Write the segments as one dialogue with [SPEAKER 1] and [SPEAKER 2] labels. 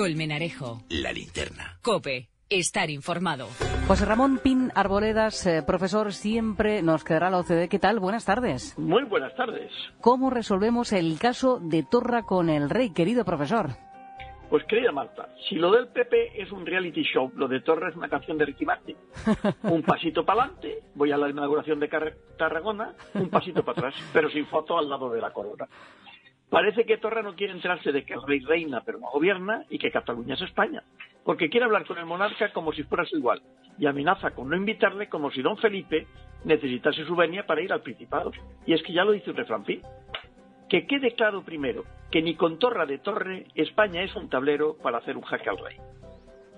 [SPEAKER 1] Colmenarejo.
[SPEAKER 2] La Linterna.
[SPEAKER 1] COPE. Estar informado.
[SPEAKER 3] José Ramón Pin Arboledas, profesor, siempre nos quedará la OCDE. ¿Qué tal? Buenas tardes.
[SPEAKER 4] Muy buenas tardes.
[SPEAKER 3] ¿Cómo resolvemos el caso de Torra con el rey, querido profesor?
[SPEAKER 4] Pues querida Marta, si lo del PP es un reality show, lo de Torra es una canción de Ricky Martin. Un pasito para adelante, voy a la inauguración de Tarragona, un pasito para atrás, pero sin foto al lado de la corona. Parece que Torra no quiere enterarse de que el rey reina pero no gobierna y que Cataluña es España, porque quiere hablar con el monarca como si fuera su igual y amenaza con no invitarle como si don Felipe necesitase su venia para ir al Principado. Y es que ya lo dice un refranfín. Que quede claro primero que ni con Torra de Torre España es un tablero para hacer un jaque al rey.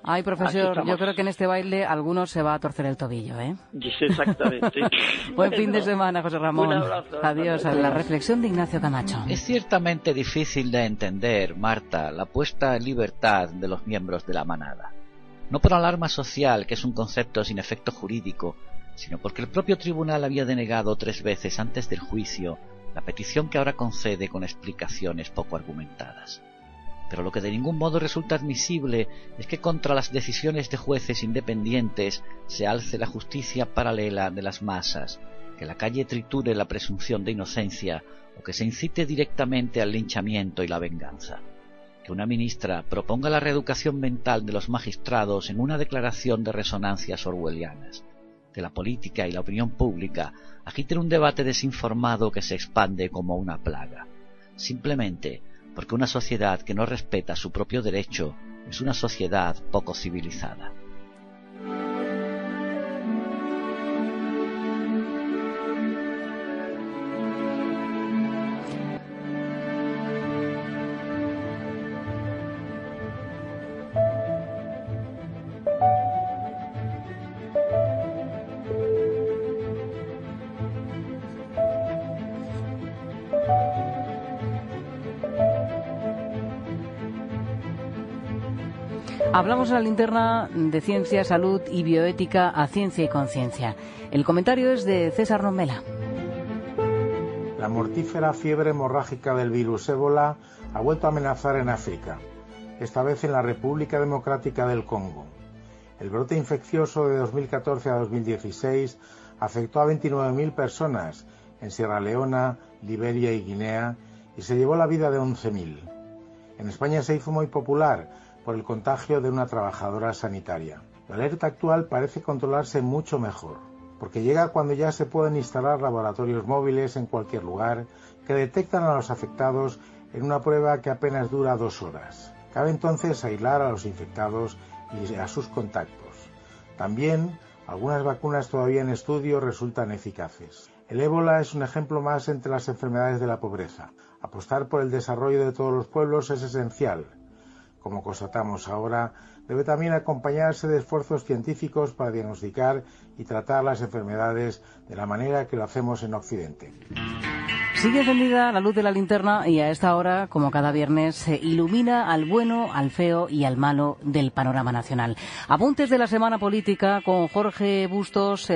[SPEAKER 3] Ay, profesor, yo creo que en este baile alguno se va a torcer el tobillo, ¿eh?
[SPEAKER 4] Exactamente.
[SPEAKER 3] Buen fin de semana, José Ramón.
[SPEAKER 4] Un abrazo.
[SPEAKER 3] Adiós. A la reflexión de Ignacio Camacho.
[SPEAKER 5] Es ciertamente difícil de entender, Marta, la puesta en libertad de los miembros de la manada. No por alarma social, que es un concepto sin efecto jurídico, sino porque el propio tribunal había denegado 3 veces antes del juicio la petición que ahora concede con explicaciones poco argumentadas. Pero lo que de ningún modo resulta admisible es que contra las decisiones de jueces independientes se alce la justicia paralela de las masas, que la calle triture la presunción de inocencia o que se incite directamente al linchamiento y la venganza. Que una ministra proponga la reeducación mental de los magistrados en una declaración de resonancias orwellianas. Que la política y la opinión pública agiten un debate desinformado que se expande como una plaga. Simplemente porque una sociedad que no respeta su propio derecho es una sociedad poco civilizada.
[SPEAKER 3] Hablamos en la linterna de ciencia, salud y bioética a ciencia y conciencia. El comentario es de César Romela.
[SPEAKER 6] La mortífera fiebre hemorrágica del virus ébola ha vuelto a amenazar en África, esta vez en la República Democrática del Congo. El brote infeccioso de 2014 a 2016 afectó a 29.000 personas en Sierra Leona, Liberia y Guinea y se llevó la vida de 11.000. En España se hizo muy popular por el contagio de una trabajadora sanitaria. La alerta actual parece controlarse mucho mejor, porque llega cuando ya se pueden instalar laboratorios móviles en cualquier lugar que detectan a los afectados en una prueba que apenas dura 2 horas. Cabe entonces aislar a los infectados y a sus contactos. También, algunas vacunas todavía en estudio resultan eficaces. El ébola es un ejemplo más entre las enfermedades de la pobreza. Apostar por el desarrollo de todos los pueblos es esencial. Como constatamos ahora, debe también acompañarse de esfuerzos científicos para diagnosticar y tratar las enfermedades de la manera que lo hacemos en Occidente.
[SPEAKER 3] Sigue encendida la luz de la linterna y a esta hora, como cada viernes, se ilumina al bueno, al feo y al malo del panorama nacional. Apuntes de la semana política con Jorge Bustos.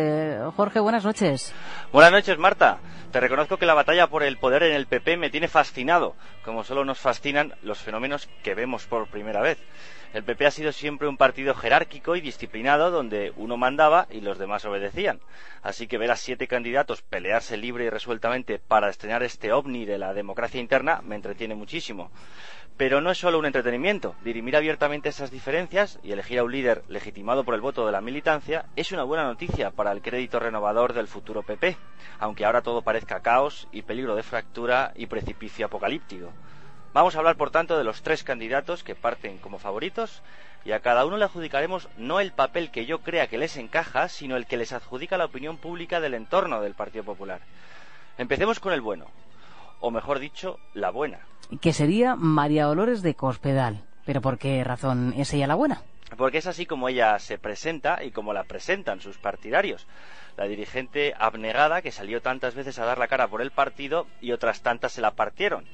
[SPEAKER 3] Jorge, buenas noches.
[SPEAKER 7] Buenas noches, Marta. Te reconozco que la batalla por el poder en el PP me tiene fascinado, como solo nos fascinan los fenómenos que vemos por primera vez. El PP ha sido siempre un partido jerárquico y disciplinado donde uno mandaba y los demás obedecían. Así que ver a 7 candidatos pelearse libre y resueltamente para estrenar este ovni de la democracia interna me entretiene muchísimo. Pero no es solo un entretenimiento. Dirimir abiertamente esas diferencias y elegir a un líder legitimado por el voto de la militancia es una buena noticia para el crédito renovador del futuro PP, aunque ahora todo parezca caos y peligro de fractura y precipicio apocalíptico. Vamos a hablar, por tanto, de los 3 candidatos que parten como favoritos y a cada uno le adjudicaremos no el papel que yo crea que les encaja, sino el que les adjudica la opinión pública del entorno del Partido Popular. Empecemos con el bueno, o mejor dicho, la buena.
[SPEAKER 3] Que sería María Dolores de Cospedal. ¿Pero por qué razón es ella la buena?
[SPEAKER 7] Porque es así como ella se presenta y como la presentan sus partidarios. La dirigente abnegada que salió tantas veces a dar la cara por el partido y otras tantas se la partieron.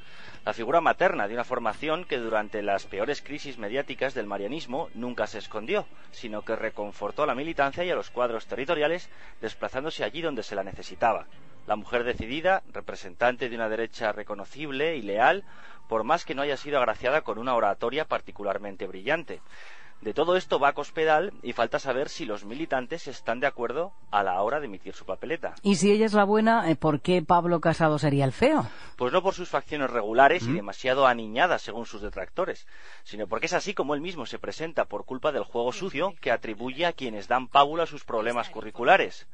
[SPEAKER 7] La figura materna de una formación que durante las peores crisis mediáticas del marianismo nunca se escondió, sino que reconfortó a la militancia y a los cuadros territoriales desplazándose allí donde se la necesitaba. la mujer decidida, representante de una derecha reconocible y leal, por más que no haya sido agraciada con una oratoria particularmente brillante. De todo esto va a Cospedal y falta saber si los militantes están de acuerdo a la hora de emitir su papeleta.
[SPEAKER 3] Y si ella es la buena, ¿por qué Pablo Casado sería el feo?
[SPEAKER 7] Pues no por sus facciones regulares y demasiado aniñadas según sus detractores, sino porque es así como él mismo se presenta por culpa del juego sucio que atribuye a quienes dan pábulo a sus problemas curriculares.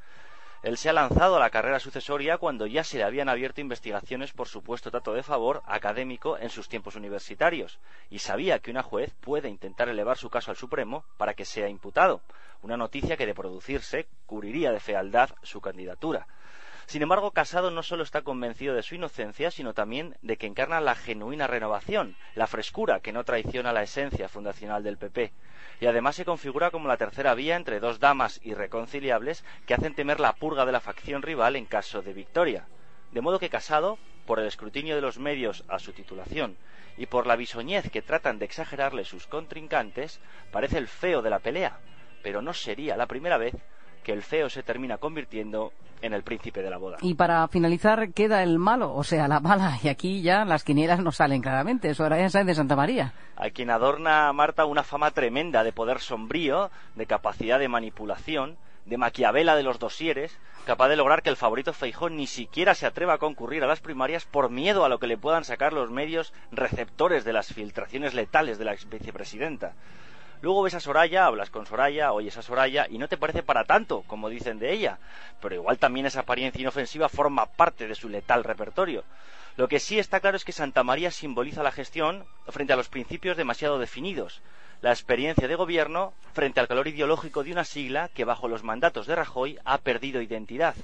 [SPEAKER 7] Él se ha lanzado a la carrera sucesoria cuando ya se le habían abierto investigaciones por supuesto trato de favor académico en sus tiempos universitarios, y sabía que una juez puede intentar elevar su caso al Supremo para que sea imputado, una noticia que de producirse cubriría de fealdad su candidatura. Sin embargo, Casado no solo está convencido de su inocencia, sino también de que encarna la genuina renovación, la frescura que no traiciona la esencia fundacional del PP. Y además se configura como la tercera vía entre dos damas irreconciliables que hacen temer la purga de la facción rival en caso de victoria. De modo que Casado, por el escrutinio de los medios a su titulación y por la bisoñez que tratan de exagerarle sus contrincantes, parece el feo de la pelea, pero no sería la primera vez que el feo se termina convirtiendo en el príncipe de la boda.
[SPEAKER 3] Y para finalizar queda el malo, o sea, la mala, y aquí ya las quinielas no salen claramente, Soraya Sáenz de Santamaría.
[SPEAKER 7] A quien adorna Marta una fama tremenda de poder sombrío, de capacidad de manipulación, de Maquiavela de los dosieres, capaz de lograr que el favorito Feijóo ni siquiera se atreva a concurrir a las primarias por miedo a lo que le puedan sacar los medios receptores de las filtraciones letales de la vicepresidenta. Luego ves a Soraya, hablas con Soraya, oyes a Soraya y no te parece para tanto, como dicen de ella, pero igual también esa apariencia inofensiva forma parte de su letal repertorio. Lo que sí está claro es que Santamaría simboliza la gestión frente a los principios demasiado definidos, la experiencia de gobierno frente al calor ideológico de una sigla que bajo los mandatos de Rajoy ha perdido identidad,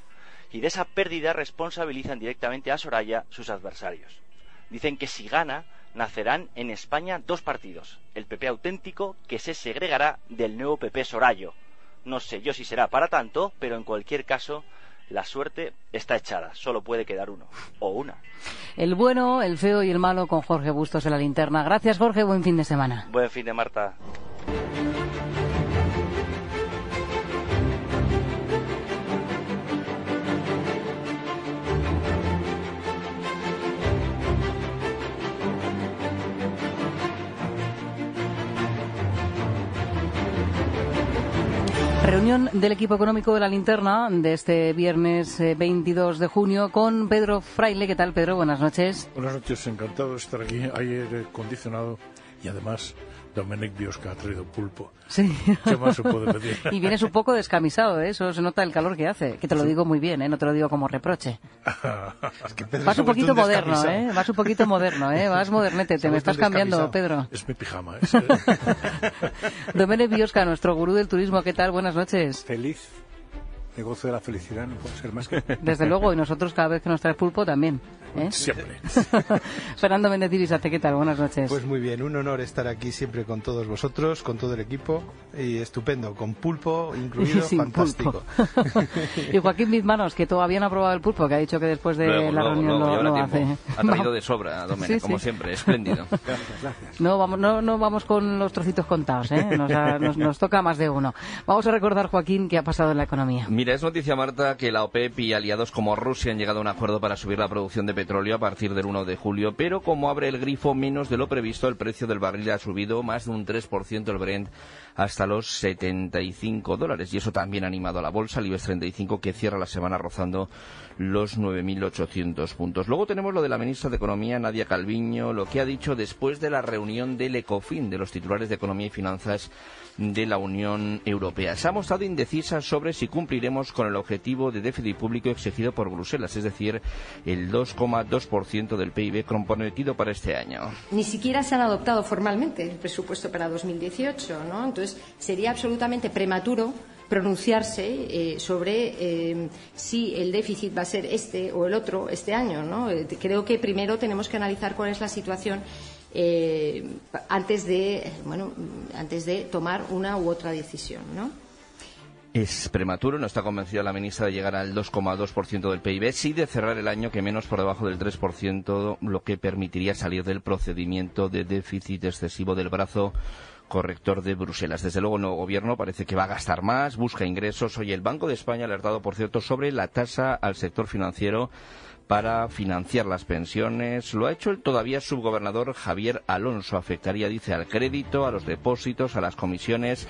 [SPEAKER 7] y de esa pérdida responsabilizan directamente a Soraya sus adversarios. Dicen que si gana, nacerán en España dos partidos, el PP auténtico, que se segregará del nuevo PP Sorayo. No sé yo si será para tanto, pero en cualquier caso, la suerte está echada, solo puede quedar uno, o una.
[SPEAKER 3] El bueno, el feo y el malo con Jorge Bustos en la linterna. Gracias, Jorge, buen fin de semana.
[SPEAKER 7] Buen fin de Marta.
[SPEAKER 3] Reunión del equipo económico de la linterna de este viernes 22 de junio con Pedro Fraile. ¿Qué tal, Pedro? Buenas noches.
[SPEAKER 2] Buenas noches, encantado de estar aquí. Aire acondicionado y además Domènec Biosca ha traído pulpo.
[SPEAKER 3] Sí.
[SPEAKER 2] ¿Qué más se puede pedir?
[SPEAKER 3] Y vienes un poco descamisado, ¿eh? Eso se nota el calor que hace. Que te lo digo muy bien, ¿eh? No te lo digo como reproche.
[SPEAKER 2] Es que Pedro
[SPEAKER 3] Vas un poquito moderno, ¿eh? Vas un poquito moderno, ¿eh? Vas modernete. Te me estás cambiando, Pedro.
[SPEAKER 2] Es mi pijama, ¿eh?
[SPEAKER 3] Domènec Biosca, nuestro gurú del turismo. ¿Qué tal? Buenas noches.
[SPEAKER 8] Feliz. El gozo de la felicidad no puede ser más que...
[SPEAKER 3] Desde luego, y nosotros cada vez que nos traes pulpo también, ¿eh?
[SPEAKER 2] Siempre.
[SPEAKER 3] Fernando Méndez Ibisate, ¿qué tal? Buenas noches.
[SPEAKER 9] Pues muy bien, un honor estar aquí siempre con todos vosotros, con todo el equipo, y estupendo, con pulpo incluido, fantástico.
[SPEAKER 3] Pulpo. Y Joaquín Bizmanos, que todavía no ha probado el pulpo, que ha dicho que después de la reunión lo hace.
[SPEAKER 10] Ha traído de sobra, Domènec, como siempre, espléndido.
[SPEAKER 8] Gracias.
[SPEAKER 3] No vamos con los trocitos contados, ¿eh? Nos toca más de uno. Vamos a recordar, Joaquín, qué ha pasado en la economía.
[SPEAKER 10] Mira, es noticia, Marta, que la OPEP y aliados como Rusia han llegado a un acuerdo para subir la producción de petróleo a partir del 1 de julio, pero como abre el grifo menos de lo previsto, el precio del barril ha subido más de un 3%, el Brent hasta los $75, y eso también ha animado a la bolsa, el IBEX 35, que cierra la semana rozando los 9.800 puntos. Luego tenemos lo de la ministra de Economía, Nadia Calviño, lo que ha dicho después de la reunión del ECOFIN, de los titulares de Economía y Finanzas de la Unión Europea. Se ha mostrado indecisa sobre si cumpliremos con el objetivo de déficit público exigido por Bruselas, es decir, el 2,2% del PIB comprometido para este año.
[SPEAKER 11] Ni siquiera se han adoptado formalmente el presupuesto para 2018, ¿no? Entonces, sería absolutamente prematuro pronunciarse sobre si el déficit va a ser este o el otro este año, ¿no? Creo que primero tenemos que analizar cuál es la situación antes de tomar una u otra decisión, ¿no?
[SPEAKER 10] Es prematuro, no está convencida la ministra de llegar al 2,2% del PIB, sí de cerrar el año que menos por debajo del 3%, lo que permitiría salir del procedimiento de déficit excesivo del brazo corrector de Bruselas. Desde luego el nuevo gobierno parece que va a gastar más, busca ingresos. Hoy el Banco de España ha alertado, por cierto, sobre la tasa al sector financiero para financiar las pensiones. Lo ha hecho el todavía subgobernador Javier Alonso. Afectaría, dice, al crédito, a los depósitos, a las comisiones.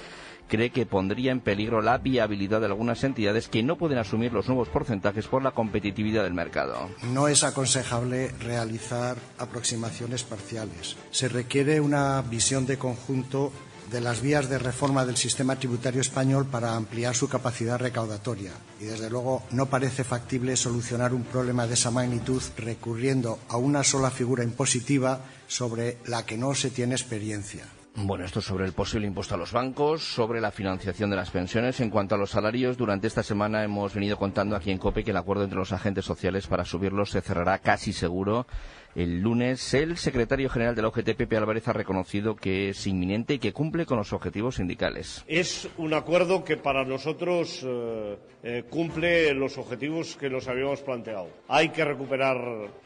[SPEAKER 10] Cree que pondría en peligro la viabilidad de algunas entidades que no pueden asumir los nuevos porcentajes por la competitividad del mercado.
[SPEAKER 12] No es aconsejable realizar aproximaciones parciales. Se requiere una visión de conjunto de las vías de reforma del sistema tributario español para ampliar su capacidad recaudatoria. Y, desde luego, no parece factible solucionar un problema de esa magnitud recurriendo a una sola figura impositiva sobre la que no se tiene experiencia.
[SPEAKER 10] Bueno, esto sobre el posible impuesto a los bancos, sobre la financiación de las pensiones. En cuanto a los salarios, durante esta semana hemos venido contando aquí en COPE que el acuerdo entre los agentes sociales para subirlos se cerrará casi seguro el lunes. El secretario general de la OGT, Pepe Álvarez, ha reconocido que es inminente y que cumple con los objetivos sindicales.
[SPEAKER 13] Es un acuerdo que para nosotros cumple los objetivos que nos habíamos planteado. Hay que recuperar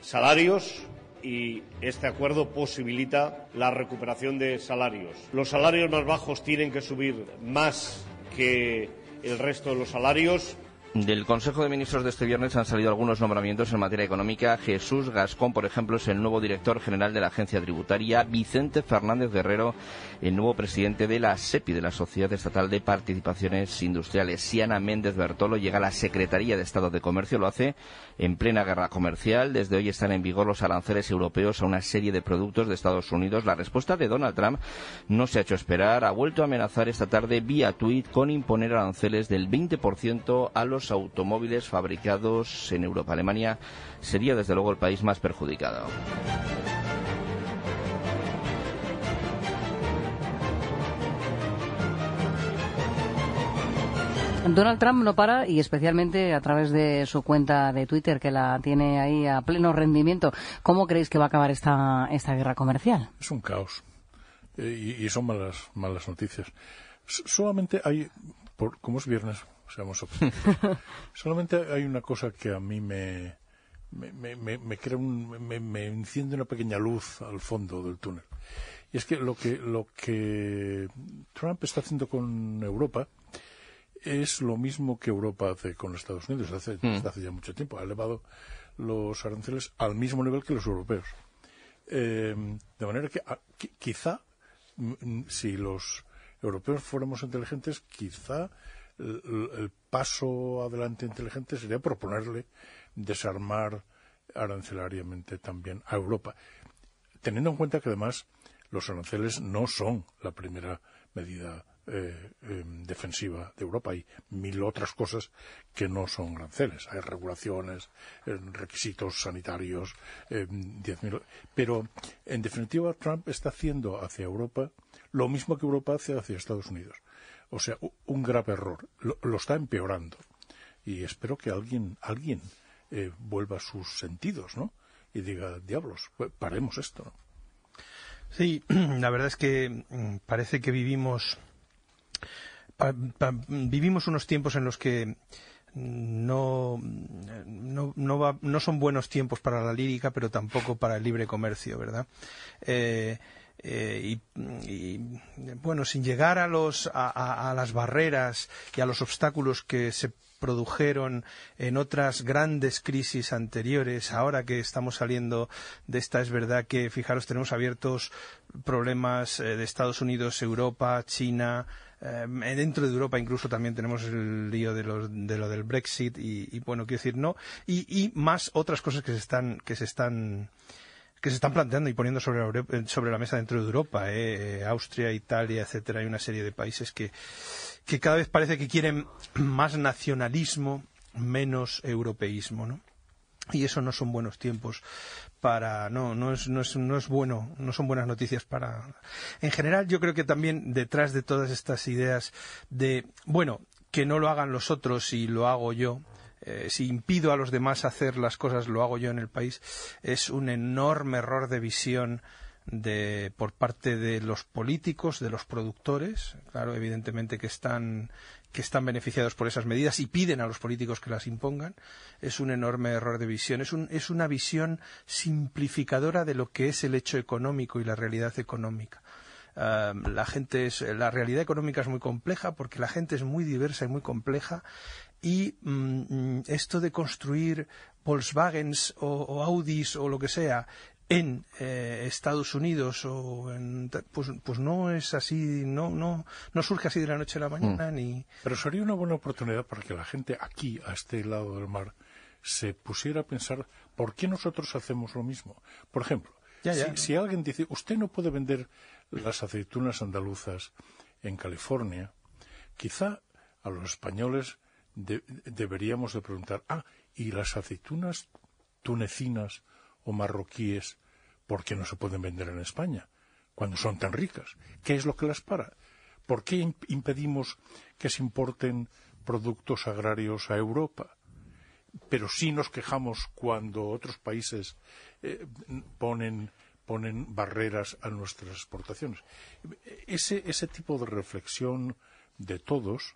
[SPEAKER 13] salarios y este acuerdo posibilita la recuperación de salarios. Los salarios más bajos tienen que subir más que el resto de los salarios.
[SPEAKER 10] Del Consejo de Ministros de este viernes han salido algunos nombramientos en materia económica. Jesús Gascón, por ejemplo, es el nuevo director general de la Agencia Tributaria. Vicente Fernández Guerrero, el nuevo presidente de la SEPI, de la Sociedad Estatal de Participaciones Industriales. Siana Méndez Bertolo llega a la Secretaría de Estado de Comercio. Lo hace en plena guerra comercial. Desde hoy están en vigor los aranceles europeos a una serie de productos de Estados Unidos. La respuesta de Donald Trump no se ha hecho esperar. Ha vuelto a amenazar esta tarde vía tuit con imponer aranceles del 20% a los automóviles fabricados en Europa. Alemania sería desde luego el país más perjudicado.
[SPEAKER 3] Donald Trump no para, y especialmente a través de su cuenta de Twitter, que la tiene ahí a pleno rendimiento. ¿Cómo creéis que va a acabar esta guerra comercial?
[SPEAKER 2] Es un caos y son malas noticias. Solamente hay, como es viernes, seamos optimistas. Solamente hay una cosa que a mí me crea me enciende una pequeña luz al fondo del túnel. Y es que lo que Trump está haciendo con Europa es lo mismo que Europa hace con Estados Unidos desde hace ya mucho tiempo. Ha elevado los aranceles al mismo nivel que los europeos. De manera que quizá, si los europeos fuéramos inteligentes, quizá el paso adelante inteligente sería proponerle desarmar arancelariamente también a Europa, teniendo en cuenta que además los aranceles no son la primera medida defensiva de Europa. Hay 1000 otras cosas que no son aranceles. Hay regulaciones, requisitos sanitarios, 10.000. Pero, en definitiva, Trump está haciendo hacia Europa lo mismo que Europa hace hacia Estados Unidos. O sea, un grave error. Lo está empeorando. Y espero que alguien vuelva a sus sentidos, ¿no? Y diga, diablos, paremos esto, ¿no?
[SPEAKER 9] Sí, la verdad es que parece que vivimos unos tiempos en los que no son buenos tiempos para la lírica, pero tampoco para el libre comercio, ¿verdad? Y bueno, sin llegar a las barreras y a los obstáculos que se produjeron en otras grandes crisis anteriores, ahora que estamos saliendo de esta, es verdad que, fijaros, tenemos abiertos problemas de Estados Unidos, Europa, China. Dentro de Europa incluso también tenemos el lío de lo del Brexit y bueno, quiero decir, no, y más otras cosas que se están planteando y poniendo sobre la mesa dentro de Europa, Austria, Italia, etcétera. Hay una serie de países que cada vez parece que quieren más nacionalismo, menos europeísmo, ¿no? Y eso no son buenos tiempos no es bueno, no son buenas noticias para. En general, yo creo que también detrás de todas estas ideas de, bueno, que no lo hagan los otros y lo hago yo, si impido a los demás hacer las cosas, lo hago yo en el país, es un enorme error de visión por parte de los políticos, de los productores, claro, evidentemente que están beneficiados por esas medidas y piden a los políticos que las impongan. Es un enorme error de visión, es una visión simplificadora de lo que es el hecho económico y la realidad económica. la realidad económica es muy compleja porque la gente es muy diversa y muy compleja, y esto de construir Volkswagens o Audis o lo que sea en Estados Unidos pues no es así, no surge así de la noche a la mañana.
[SPEAKER 2] Pero sería una buena oportunidad para que la gente aquí, a este lado del mar, se pusiera a pensar por qué nosotros hacemos lo mismo. Por ejemplo, si alguien dice, usted no puede vender las aceitunas andaluzas en California, quizá a los españoles deberíamos de preguntar, ¿y las aceitunas tunecinas o marroquíes por qué no se pueden vender en España cuando son tan ricas? ¿Qué es lo que las para? ¿Por qué impedimos que se importen productos agrarios a Europa? Pero sí nos quejamos cuando otros países ponen barreras a nuestras exportaciones. Ese tipo de reflexión de todos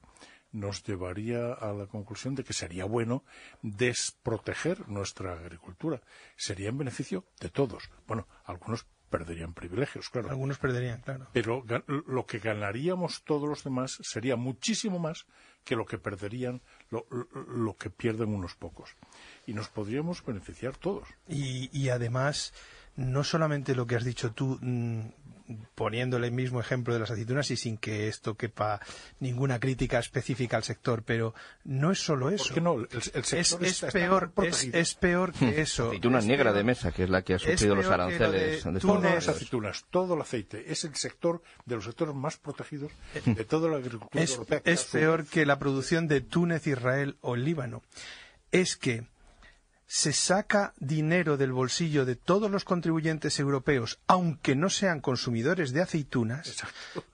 [SPEAKER 2] nos llevaría a la conclusión de que sería bueno desproteger nuestra agricultura. Sería en beneficio de todos. Bueno, algunos perderían privilegios, claro.
[SPEAKER 9] Algunos perderían, claro.
[SPEAKER 2] Pero lo que ganaríamos todos los demás sería muchísimo más que lo que perderían, lo que pierden unos pocos. Y nos podríamos beneficiar todos.
[SPEAKER 9] Y además, no solamente lo que has dicho tú, poniéndole el mismo ejemplo de las aceitunas y sin que esto quepa ninguna crítica específica al sector, pero no es solo eso.
[SPEAKER 2] ¿Por qué no? El sector
[SPEAKER 9] es peor que eso.
[SPEAKER 10] Aceituna negra de mesa, que es la que ha sufrido los aranceles.
[SPEAKER 2] Todas las aceitunas, todo el aceite, es el sector de los sectores más protegidos de toda la agricultura europea.
[SPEAKER 9] Es peor que la producción de Túnez, Israel o el Líbano. Es que se saca dinero del bolsillo de todos los contribuyentes europeos, aunque no sean consumidores de aceitunas,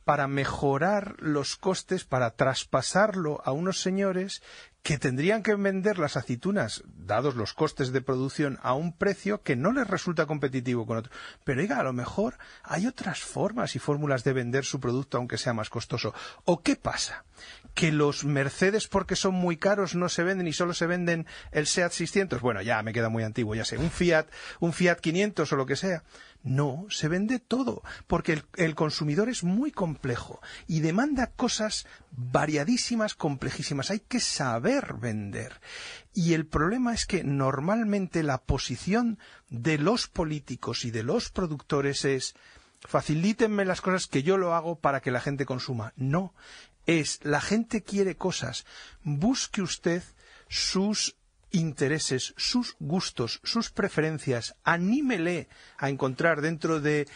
[SPEAKER 9] para mejorar los costes, para traspasarlo a unos señores que tendrían que vender las aceitunas, dados los costes de producción, a un precio que no les resulta competitivo con otro. Pero oiga, a lo mejor hay otras formas y fórmulas de vender su producto aunque sea más costoso. ¿O qué pasa? ¿Que los Mercedes, porque son muy caros, no se venden y solo se venden el Seat 600? Bueno, ya me queda muy antiguo, ya sé, un Fiat 500 o lo que sea. No, se vende todo, porque el consumidor es muy complejo y demanda cosas variadísimas, complejísimas. Hay que saber vender. Y el problema es que normalmente la posición de los políticos y de los productores es: facilítenme las cosas que yo lo hago para que la gente consuma. No, la gente quiere cosas. Busque usted sus intereses, sus gustos, sus preferencias, anímele a encontrar dentro de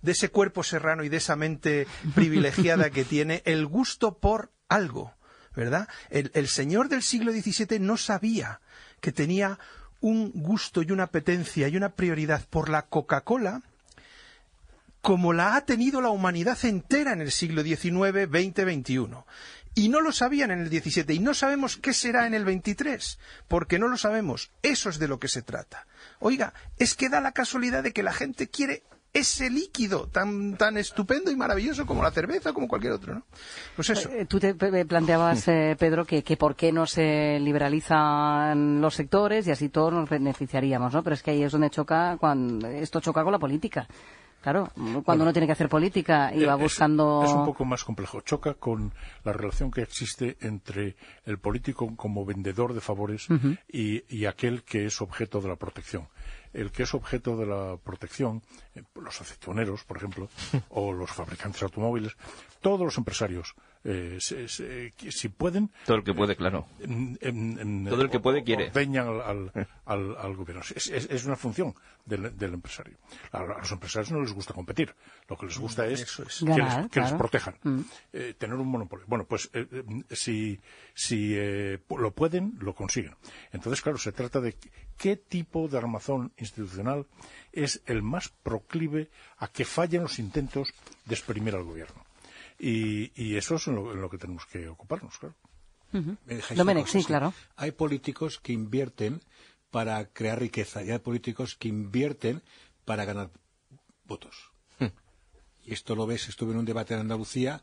[SPEAKER 9] ese cuerpo serrano y de esa mente privilegiada que tiene el gusto por algo, ¿verdad? El señor del siglo XVII no sabía que tenía un gusto y una apetencia y una prioridad por la Coca-Cola como la ha tenido la humanidad entera en el siglo XIX, XX, XXI. Y no lo sabían en el 17 y no sabemos qué será en el 23, porque no lo sabemos. Eso es de lo que se trata. Oiga, es que da la casualidad de que la gente quiere ese líquido tan estupendo y maravilloso como la cerveza, como cualquier otro, ¿no? Pues eso.
[SPEAKER 3] Tú te planteabas, Pedro, que por qué no se liberalizan los sectores y así todos nos beneficiaríamos, ¿no? Pero es que ahí es donde esto choca con la política. Claro, cuando uno tiene que hacer política y va buscando...
[SPEAKER 2] Es un poco más complejo. Choca con la relación que existe entre el político como vendedor de favores y aquel que es objeto de la protección. El que es objeto de la protección, los aceituneros, por ejemplo, o los fabricantes de automóviles, todos los empresarios, si pueden...
[SPEAKER 10] Todo el que puede, claro. Todo el que puede quiere.
[SPEAKER 2] Ordeñan al gobierno. Es una función del empresario. A los empresarios no les gusta competir. Lo que les gusta es que les protejan. Tener un monopolio. Bueno, pues si lo pueden, lo consiguen. Entonces, claro, se trata de qué tipo de armazón institucional es el más proclive a que fallen los intentos de exprimir al gobierno. Y eso es en lo que tenemos que ocuparnos, claro.
[SPEAKER 3] Domenech, sí, claro.
[SPEAKER 8] Hay políticos que invierten para crear riqueza y hay políticos que invierten para ganar votos. Y esto lo ves, estuve en un debate en Andalucía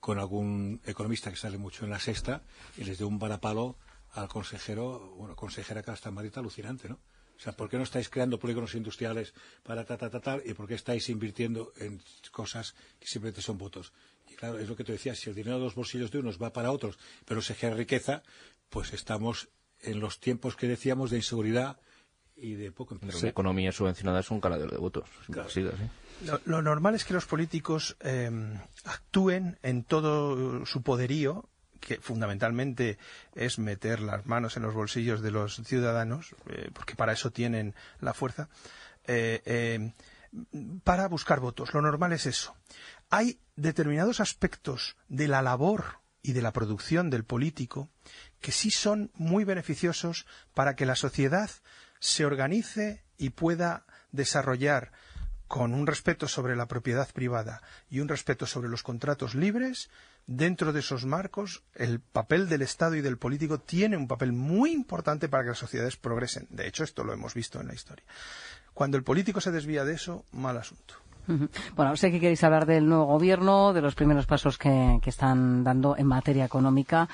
[SPEAKER 8] con algún economista que sale mucho en La Sexta y les dio un varapalo al consejera que está en Madrid, alucinante, ¿no? O sea, ¿por qué no estáis creando polígonos industriales para tal? ¿Y por qué estáis invirtiendo en cosas que simplemente son votos? Y claro, es lo que te decía, si el dinero de los bolsillos de unos va para otros, pero se genera riqueza, pues estamos en los tiempos que decíamos de inseguridad y de poco empleo.
[SPEAKER 10] La economía subvencionada es un caladero de votos.
[SPEAKER 8] Claro.
[SPEAKER 9] Lo normal es que los políticos actúen en todo su poderío, que fundamentalmente es meter las manos en los bolsillos de los ciudadanos, porque para eso tienen la fuerza, para buscar votos. Lo normal es eso. Hay determinados aspectos de la labor y de la producción del político que sí son muy beneficiosos para que la sociedad se organice y pueda desarrollar, con un respeto sobre la propiedad privada y un respeto sobre los contratos libres, dentro de esos marcos, el papel del Estado y del político tiene un papel muy importante para que las sociedades progresen. De hecho, esto lo hemos visto en la historia. Cuando el político se desvía de eso, mal asunto.
[SPEAKER 3] Bueno, sé que queréis hablar del nuevo gobierno, de los primeros pasos que están dando en materia económica.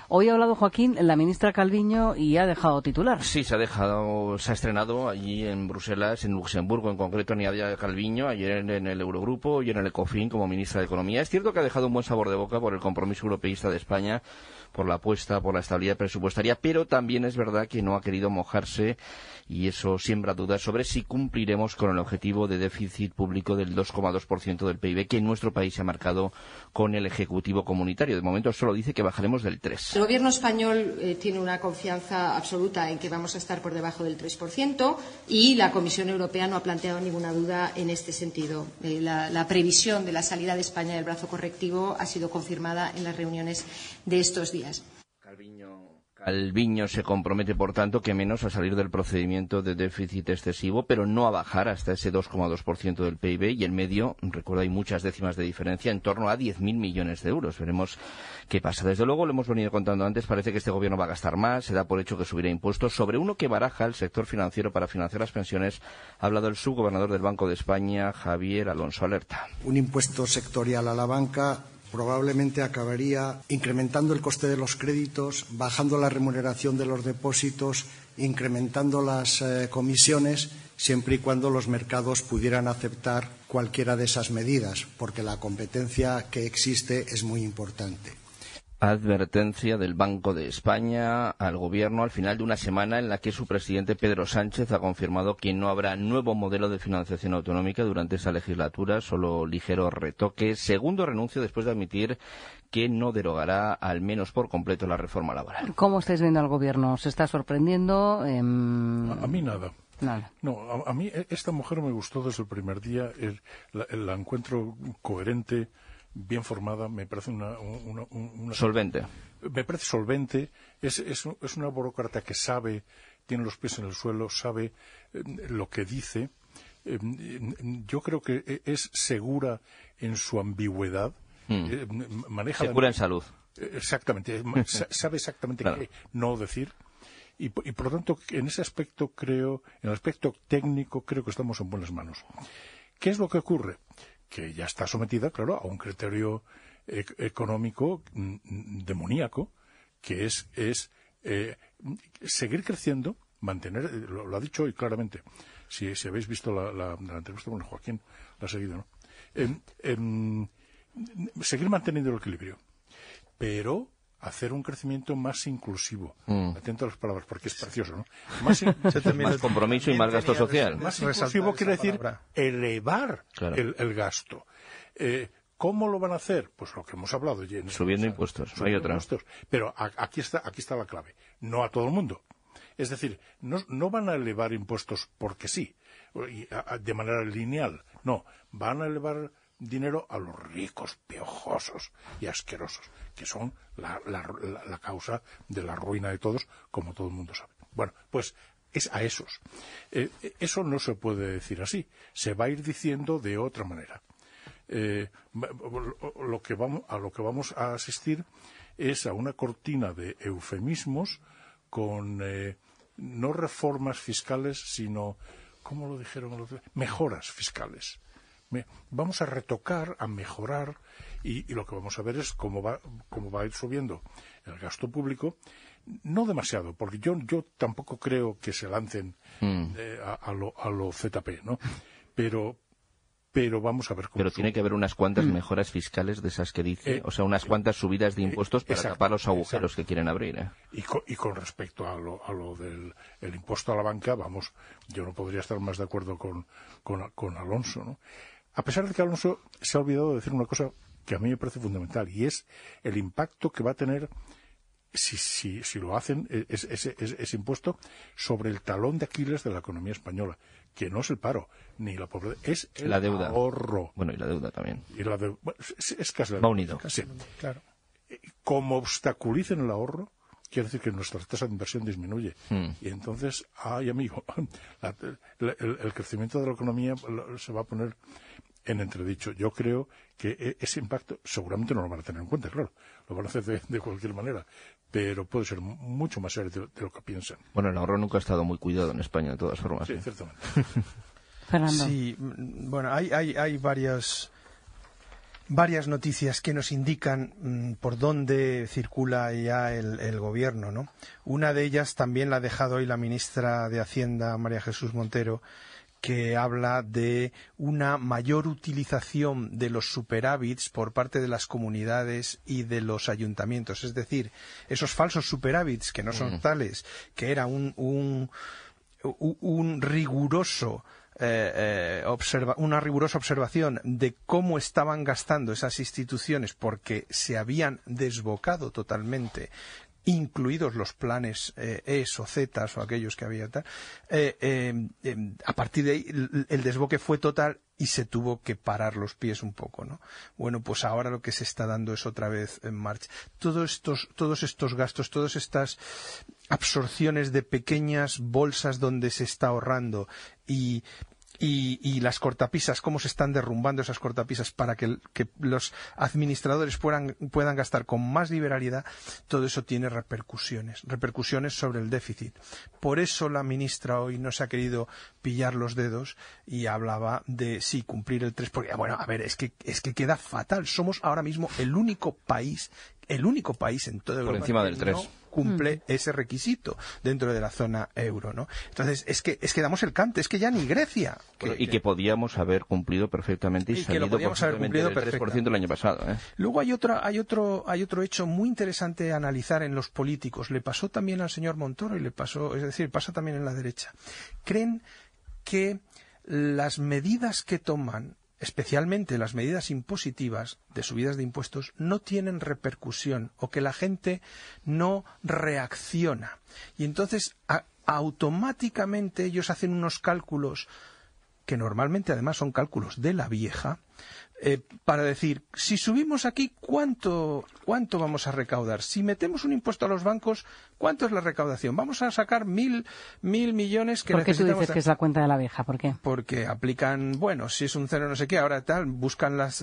[SPEAKER 3] Hoy ha hablado, Joaquín, la ministra Calviño, y ha dejado titular.
[SPEAKER 10] Sí, se ha estrenado allí en Bruselas, en Luxemburgo en concreto, Nadia Calviño, ayer en el Eurogrupo y en el Ecofin como ministra de Economía. Es cierto que ha dejado un buen sabor de boca por el compromiso europeísta de España, por la apuesta por la estabilidad presupuestaria, pero también es verdad que no ha querido mojarse, y eso siembra dudas sobre si cumpliremos con el objetivo de déficit público del 2,2% del PIB que en nuestro país se ha marcado con el Ejecutivo comunitario. De momento solo dice que bajaremos del 3%.
[SPEAKER 11] El Gobierno español tiene una confianza absoluta en que vamos a estar por debajo del 3% y la Comisión Europea no ha planteado ninguna duda en este sentido. La previsión de la salida de España del brazo correctivo ha sido confirmada en las reuniones de estos días.
[SPEAKER 10] Calviño se compromete, por tanto, que menos a salir del procedimiento de déficit excesivo, pero no a bajar hasta ese 2,2% del PIB, y en medio, recuerdo, hay muchas décimas de diferencia, en torno a 10.000 millones de euros. Veremos qué pasa. Desde luego, lo hemos venido contando antes, parece que este gobierno va a gastar más, se da por hecho que subirá impuestos. Sobre uno que baraja el sector financiero para financiar las pensiones, ha hablado el subgobernador del Banco de España, Javier Alonso Alerta.
[SPEAKER 12] Un impuesto sectorial a la banca probablemente acabaría incrementando el coste de los créditos, bajando la remuneración de los depósitos, incrementando las comisiones, siempre y cuando los mercados pudieran aceptar cualquiera de esas medidas, porque la competencia que existe es muy importante.
[SPEAKER 10] Advertencia del Banco de España al Gobierno al final de una semana en la que su presidente Pedro Sánchez ha confirmado que no habrá nuevo modelo de financiación autonómica durante esa legislatura, solo ligeros retoques. Segundo renuncio después de admitir que no derogará, al menos por completo, la reforma laboral.
[SPEAKER 3] ¿Cómo estáis viendo al Gobierno? ¿Se está sorprendiendo?
[SPEAKER 2] A mí nada.
[SPEAKER 3] Nada.
[SPEAKER 2] No, a mí esta mujer me gustó desde el primer día. La encuentro coherente, bien formada, me parece una
[SPEAKER 10] solvente.
[SPEAKER 2] Me parece solvente, es una burócrata que sabe, tiene los pies en el suelo, sabe lo que dice. Yo creo que es segura en su ambigüedad. Maneja
[SPEAKER 10] segura en salud.
[SPEAKER 2] Exactamente, sabe exactamente claro qué no decir. Y por lo tanto, en ese aspecto creo, en el aspecto técnico, creo que estamos en buenas manos. ¿Qué es lo que ocurre? Que ya está sometida, claro, a un criterio económico demoníaco, que es seguir creciendo, mantener, lo ha dicho hoy claramente, si habéis visto la entrevista con Joaquín, la ha seguido, ¿no? Seguir manteniendo el equilibrio, pero hacer un crecimiento más inclusivo. Atento a las palabras, porque es precioso, ¿no?
[SPEAKER 10] Más compromiso y más gasto social.
[SPEAKER 2] Más inclusivo quiere decir elevar el gasto. ¿Cómo lo van a hacer? Pues lo que hemos hablado.
[SPEAKER 10] Subiendo impuestos, no hay otra.
[SPEAKER 2] Pero aquí está la clave. No a todo el mundo. Es decir, no van a elevar impuestos porque sí, de manera lineal. No, van a elevar dinero a los ricos, piojosos y asquerosos, que son la causa de la ruina de todos, como todo el mundo sabe. Bueno, pues es a esos. Eso no se puede decir así. Se va a ir diciendo de otra manera. Lo que vamos a asistir es a una cortina de eufemismos con no reformas fiscales, sino, ¿cómo lo dijeron los demás? Mejoras fiscales. Vamos a retocar, a mejorar, y lo que vamos a ver es cómo va a ir subiendo el gasto público, no demasiado, porque yo tampoco creo que se lancen a lo ZP, ¿no? Pero vamos a ver cómo.
[SPEAKER 10] Pero tiene que haber unas cuantas mejoras fiscales de esas que dice, o sea, unas cuantas subidas de impuestos para tapar los agujeros que quieren abrir.
[SPEAKER 2] Y con respecto a lo del el impuesto a la banca, vamos, yo no podría estar más de acuerdo con Alonso, ¿no? A pesar de que Alonso se ha olvidado de decir una cosa que a mí me parece fundamental, y es el impacto que va a tener si lo hacen ese impuesto sobre el talón de Aquiles de la economía española, que no es el paro ni la pobreza, es
[SPEAKER 10] la deuda.
[SPEAKER 2] Ahorro.
[SPEAKER 10] Bueno, y la deuda también.
[SPEAKER 2] Y la deuda, bueno, es casi la
[SPEAKER 10] va unido.
[SPEAKER 2] Sí. Claro. Como obstaculicen el ahorro, quiere decir que nuestra tasa de inversión disminuye. Y entonces, ay amigo, el crecimiento de la economía se va a poner en entredicho. Yo creo que ese impacto seguramente no lo van a tener en cuenta, claro. Lo van a hacer de cualquier manera. Pero puede ser mucho más serio de lo que piensan.
[SPEAKER 10] Bueno, el ahorro nunca ha estado muy cuidado en España, de todas formas.
[SPEAKER 2] Sí, ciertamente.
[SPEAKER 3] Fernando.
[SPEAKER 9] Sí, bueno, hay varias noticias que nos indican por dónde circula ya el gobierno, ¿no? Una de ellas también la ha dejado hoy la ministra de Hacienda, María Jesús Montero, que habla de una mayor utilización de los superávits por parte de las comunidades y de los ayuntamientos. Es decir, esos falsos superávits, que no son tales, que era un riguroso una rigurosa observación de cómo estaban gastando esas instituciones porque se habían desbocado totalmente, incluidos los planes ES o Zetas o aquellos que había tal, a partir de ahí el desboque fue total y se tuvo que parar los pies un poco, ¿no? Bueno, pues ahora lo que se está dando es otra vez en marcha. Todos estos gastos, todas estas absorciones de pequeñas bolsas donde se está ahorrando y las cortapisas, cómo se están derrumbando esas cortapisas para que los administradores puedan gastar con más liberalidad, todo eso tiene repercusiones sobre el déficit. Por eso la ministra hoy no se ha querido pillar los dedos y hablaba de sí cumplir el 3%, porque bueno, a ver, es que queda fatal. Somos ahora mismo el único país en toda Europa
[SPEAKER 10] por encima del 3.
[SPEAKER 9] No cumple ese requisito dentro de la zona euro, ¿no? Entonces, es que damos el cante, es que ya ni Grecia.
[SPEAKER 10] Que podíamos haber cumplido perfectamente y salido perfectamente del 3% el año pasado, ¿eh?
[SPEAKER 9] Luego hay otro hecho muy interesante a analizar en los políticos. Le pasó también al señor Montoro y pasa también en la derecha. Creen que las medidas que toman, especialmente las medidas impositivas de subidas de impuestos, no tienen repercusión o que la gente no reacciona. Y entonces automáticamente ellos hacen unos cálculos que normalmente además son cálculos de la vieja, para decir, si subimos aquí, ¿cuánto vamos a recaudar? Si metemos un impuesto a los bancos, ¿cuánto es la recaudación? Vamos a sacar 1.000 millones que necesitamos.
[SPEAKER 3] ¿Por qué tú dices que es la cuenta de la vieja? ¿Por qué?
[SPEAKER 9] Porque aplican, bueno, si es un cero no sé qué, ahora tal, buscan las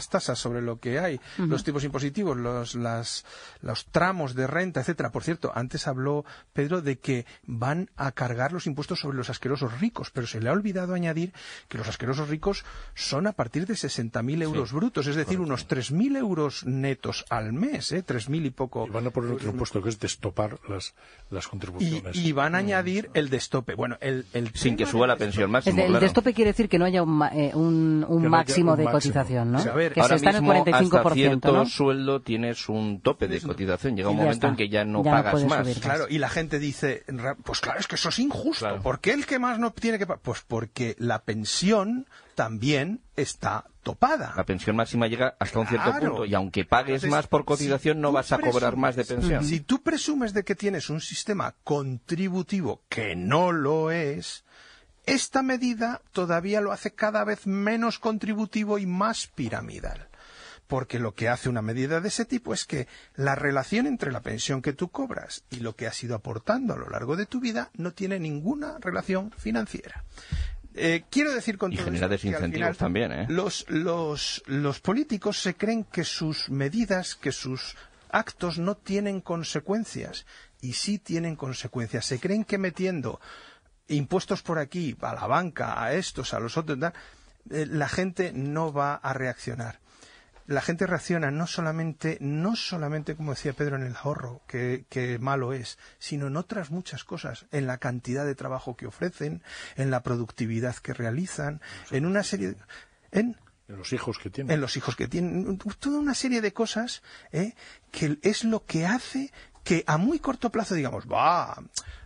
[SPEAKER 9] tasas sobre lo que hay, los tipos impositivos, los tramos de renta, etcétera. Por cierto, antes habló Pedro de que van a cargar los impuestos sobre los asquerosos ricos, pero se le ha olvidado añadir que los asquerosos ricos son a partir de 60.000 euros brutos, es decir, unos 3.000 euros netos al mes, 3.000 y poco.
[SPEAKER 2] Y van a poner otro impuesto que es destopar las contribuciones.
[SPEAKER 9] Y van a añadir el destope. Bueno,
[SPEAKER 10] sin que suba la pensión máxima.
[SPEAKER 3] El destope quiere decir que no haya un máximo de cotización, ¿no?
[SPEAKER 9] O sea, a ver,
[SPEAKER 3] que
[SPEAKER 10] ahora
[SPEAKER 3] se está
[SPEAKER 10] mismo,
[SPEAKER 3] en el 45%,
[SPEAKER 10] hasta cierto
[SPEAKER 3] ¿no?
[SPEAKER 10] sueldo tienes un tope de cotización. Llega un momento en que ya no
[SPEAKER 3] ya
[SPEAKER 10] pagas
[SPEAKER 3] no
[SPEAKER 10] más.
[SPEAKER 3] Subir.
[SPEAKER 9] Claro, y la gente dice, pues claro, es que eso es injusto. Claro. ¿Por qué el que más no tiene que pagar? Pues porque la pensión también está topada.
[SPEAKER 10] La pensión máxima llega hasta un cierto punto y aunque pagues más por cotización no vas a cobrar más de pensión.
[SPEAKER 9] Si tú presumes de que tienes un sistema contributivo que no lo es, esta medida todavía lo hace cada vez menos contributivo y más piramidal. Porque lo que hace una medida de ese tipo es que la relación entre la pensión que tú cobras y lo que has ido aportando a lo largo de tu vida no tiene ninguna relación financiera. Quiero decir con
[SPEAKER 10] y
[SPEAKER 9] todo
[SPEAKER 10] genera
[SPEAKER 9] esto
[SPEAKER 10] desincentivos
[SPEAKER 9] que al final,
[SPEAKER 10] también,
[SPEAKER 9] los políticos se creen que sus medidas, que sus actos no tienen consecuencias y sí tienen consecuencias. Se creen que metiendo impuestos por aquí a la banca, a estos, a los otros, la gente no va a reaccionar. la gente reacciona no solamente como decía Pedro, en el ahorro, que malo es, sino en otras muchas cosas, en la cantidad de trabajo que ofrecen, en la productividad que realizan, en una serie en
[SPEAKER 2] los hijos que tienen.
[SPEAKER 9] En los hijos que tienen, toda una serie de cosas que es lo que hace que a muy corto plazo digamos,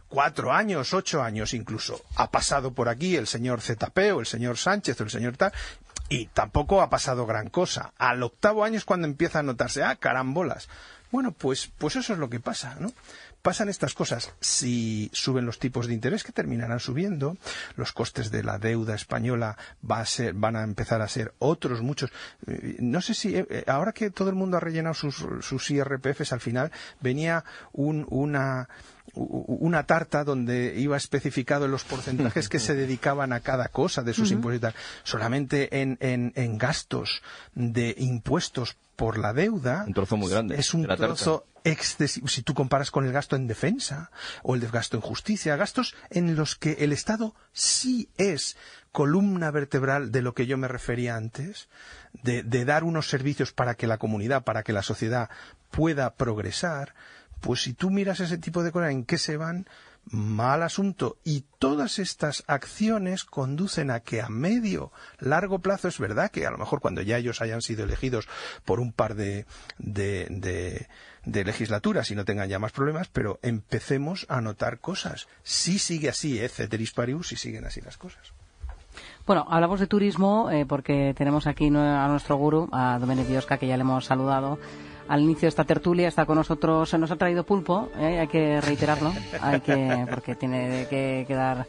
[SPEAKER 9] 4 años, 8 años incluso, ha pasado por aquí el señor ZP o el señor Sánchez o el señor tal, y tampoco ha pasado gran cosa. Al 8º año es cuando empieza a notarse, carambolas. Bueno, pues eso es lo que pasa, ¿no? Pasan estas cosas. Si suben los tipos de interés, que terminarán subiendo, los costes de la deuda española van a empezar a ser otros muchos. No sé si ahora que todo el mundo ha rellenado sus IRPFs, al final venía una tarta donde iba especificado los porcentajes que se dedicaban a cada cosa de sus impuestos y tal. Solamente en gastos de impuestos por la deuda,
[SPEAKER 10] un trozo muy grande,
[SPEAKER 9] es un trozo excesivo. Si tú comparas con el gasto en defensa o el gasto en justicia, gastos en los que el Estado sí es columna vertebral de lo que yo me refería antes, de dar unos servicios para que la comunidad, para que la sociedad pueda progresar, pues si tú miras ese tipo de cosas, ¿en qué se van? Mal asunto. Y todas estas acciones conducen a que a medio, largo plazo, es verdad que a lo mejor cuando ya ellos hayan sido elegidos por un par de legislaturas y no tengan ya más problemas, pero empecemos a notar cosas. Si sigue así, ceteris paribus, si siguen así las cosas.
[SPEAKER 3] Bueno, hablamos de turismo porque tenemos aquí a nuestro gurú, a Domènec Biosca, que ya le hemos saludado al inicio de esta tertulia. Está con nosotros, nos ha traído pulpo, hay que reiterarlo, porque tiene que quedar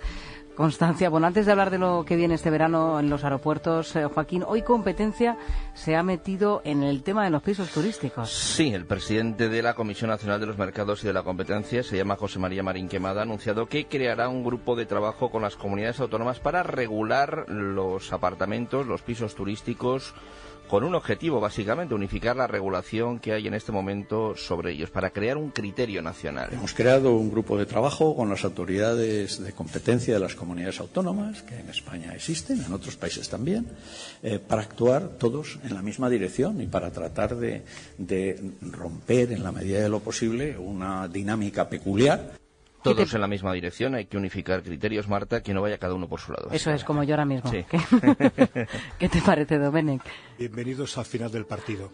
[SPEAKER 3] constancia. Bueno, antes de hablar de lo que viene este verano en los aeropuertos, Joaquín, hoy Competencia se ha metido en el tema de los pisos turísticos.
[SPEAKER 10] Sí, el presidente de la Comisión Nacional de los Mercados y de la Competencia, se llama José María Marín Quemada, ha anunciado que creará un grupo de trabajo con las comunidades autónomas para regular los apartamentos, los pisos turísticos, con un objetivo, básicamente, unificar la regulación que hay en este momento sobre ellos, para crear un criterio nacional.
[SPEAKER 14] Hemos creado un grupo de trabajo con las autoridades de competencia de las comunidades autónomas, que en España existen, en otros países también, para actuar todos en la misma dirección y para tratar de romper, en la medida de lo posible, una dinámica peculiar.
[SPEAKER 10] Todos en la misma dirección, hay que unificar criterios, Marta, que no vaya cada uno por su lado.
[SPEAKER 3] Eso es, como yo ahora mismo.
[SPEAKER 10] Sí.
[SPEAKER 3] ¿Qué te parece, Domènec?
[SPEAKER 8] Bienvenidos al final del partido,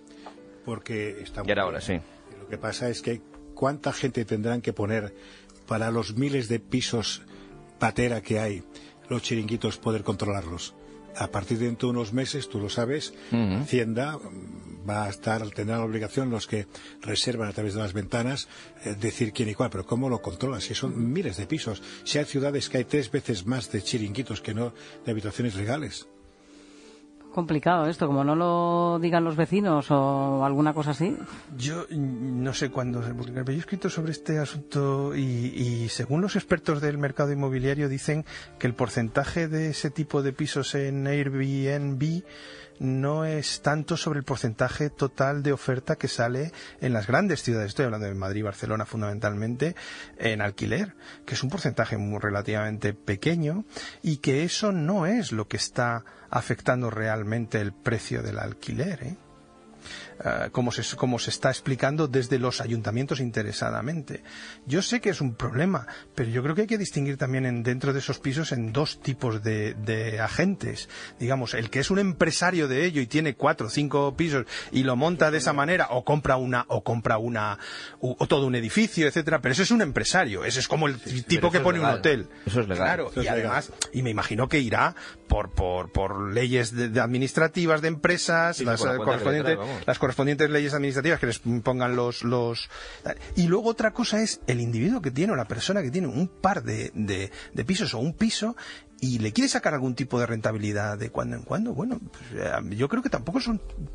[SPEAKER 8] porque estamos...
[SPEAKER 10] Y ahora sí.
[SPEAKER 8] Lo que pasa es que ¿cuánta gente tendrán que poner para los miles de pisos patera que hay, los chiringuitos, poder controlarlos? A partir de dentro de unos meses, tú lo sabes, Hacienda va a tendrá la obligación, los que reservan a través de las ventanas, decir quién y cuál, pero ¿cómo lo controlan? Si son miles de pisos, si hay ciudades que hay 3 veces más de chiringuitos que no de habitaciones legales.
[SPEAKER 3] Complicado esto, como no lo digan los vecinos o alguna cosa así.
[SPEAKER 9] Yo no sé cuándo, porque yo he escrito sobre este asunto y según los expertos del mercado inmobiliario dicen que el porcentaje de ese tipo de pisos en Airbnb no es tanto sobre el porcentaje total de oferta que sale en las grandes ciudades, estoy hablando de Madrid y Barcelona fundamentalmente, en alquiler, que es un porcentaje muy relativamente pequeño y que eso no es lo que está afectando realmente el precio del alquiler, como se está explicando desde los ayuntamientos interesadamente. Yo sé que es un problema, pero yo creo que hay que distinguir también dentro de esos pisos en 2 tipos de agentes. Digamos, el que es un empresario de ello y tiene 4 o 5 pisos y lo monta de esa manera, o compra o todo un edificio, etcétera, pero ese es un empresario, ese es como el tipo que pone un hotel.
[SPEAKER 10] Eso es legal.
[SPEAKER 9] Claro, y además, y me imagino que irá por leyes de administrativas de empresas, las correspondientes leyes administrativas que les pongan los... Y luego otra cosa es el individuo que tiene o la persona que tiene un par de pisos o un piso y le quiere sacar algún tipo de rentabilidad de cuando en cuando. Bueno, pues, yo creo que tampoco